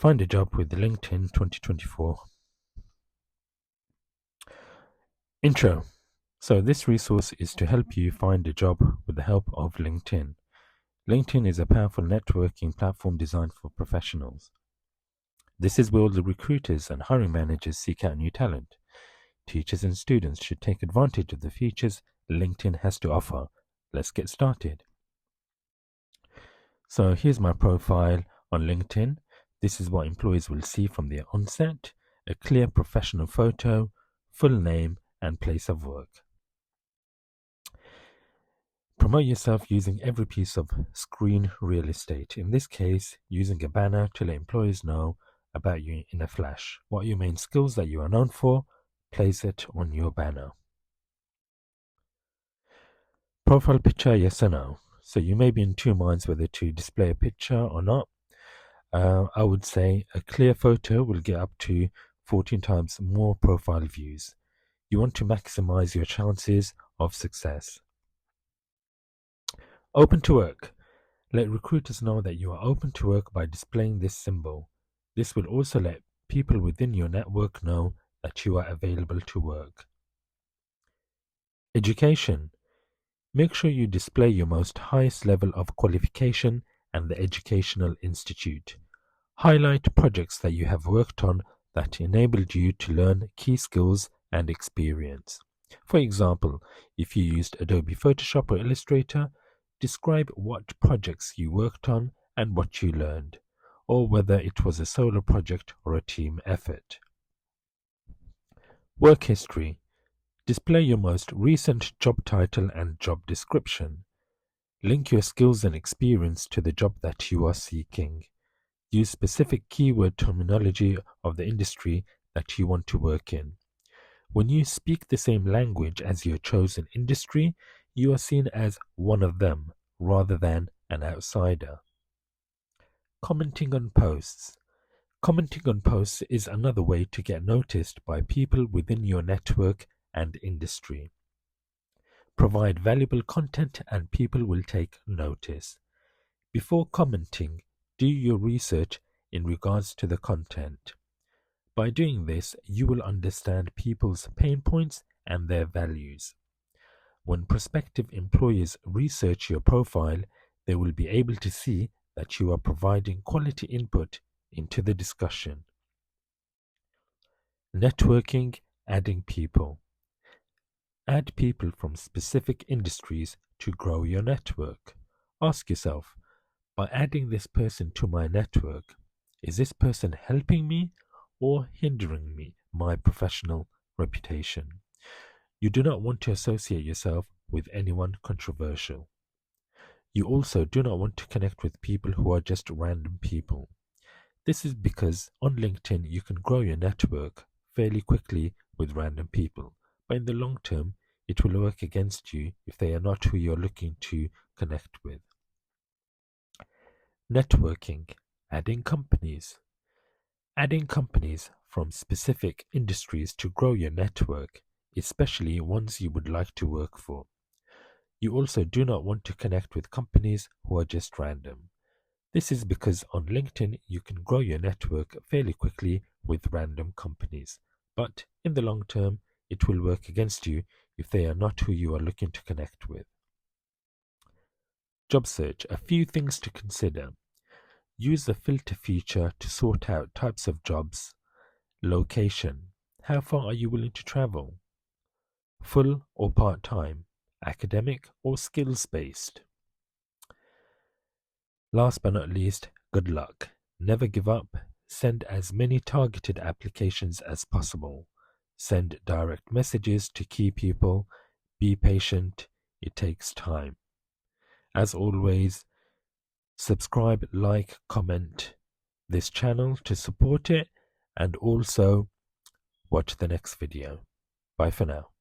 Find a job with LinkedIn 2024. Intro. So this resource is to help you find a job with the help of LinkedIn. LinkedIn is a powerful networking platform designed for professionals. This is where all the recruiters and hiring managers seek out new talent. Teachers and students should take advantage of the features LinkedIn has to offer. Let's get started. So here's my profile on LinkedIn. This is what employees will see from the onset: a clear professional photo, full name, and place of work. Promote yourself using every piece of screen real estate. In this case, using a banner to let employees know about you in a flash. What are your main skills that you are known for? Place it on your banner. Profile picture, yes or no. So you may be in two minds whether to display a picture or not. I would say a clear photo will get up to 14 times more profile views. You want to maximize your chances of success. Open to work. Let recruiters know that you are open to work by displaying this symbol. This will also let people within your network know that you are available to work. Education. Make sure you display your most highest level of qualification and the educational institute. Highlight projects that you have worked on that enabled you to learn key skills and experience. For example, if you used Adobe Photoshop or Illustrator, describe what projects you worked on and what you learned, or whether it was a solo project or a team effort. Work history. Display your most recent job title and job description. Link your skills and experience to the job that you are seeking. Use specific keyword terminology of the industry that you want to work in. When you speak the same language as your chosen industry, you are seen as one of them rather than an outsider. Commenting on posts. Commenting on posts is another way to get noticed by people within your network and industry. Provide valuable content and people will take notice. Before commenting, do your research in regards to the content. By doing this, you will understand people's pain points and their values. When prospective employers research your profile, they will be able to see that you are providing quality input into the discussion. Networking, adding people. Add people from specific industries to grow your network. Ask yourself, by adding this person to my network, is this person helping me or hindering me, my professional reputation? You do not want to associate yourself with anyone controversial. You also do not want to connect with people who are just random people. This is because on LinkedIn you can grow your network fairly quickly with random people, but in the long term it will work against you if they are not who you are looking to connect with. Networking, adding companies. Adding companies from specific industries to grow your network, especially ones you would like to work for. You also do not want to connect with companies who are just random. This is because on LinkedIn you can grow your network fairly quickly with random companies, but in the long term it will work against you if they are not who you are looking to connect with. Job search. A few things to consider. Use the filter feature to sort out types of jobs. Location. How far are you willing to travel? Full or part-time? Academic or skills-based? Last but not least, good luck. Never give up. Send as many targeted applications as possible. Send direct messages to key people. Be patient. It takes time. As always, subscribe, like, comment this channel to support it, and also watch the next video. Bye for now.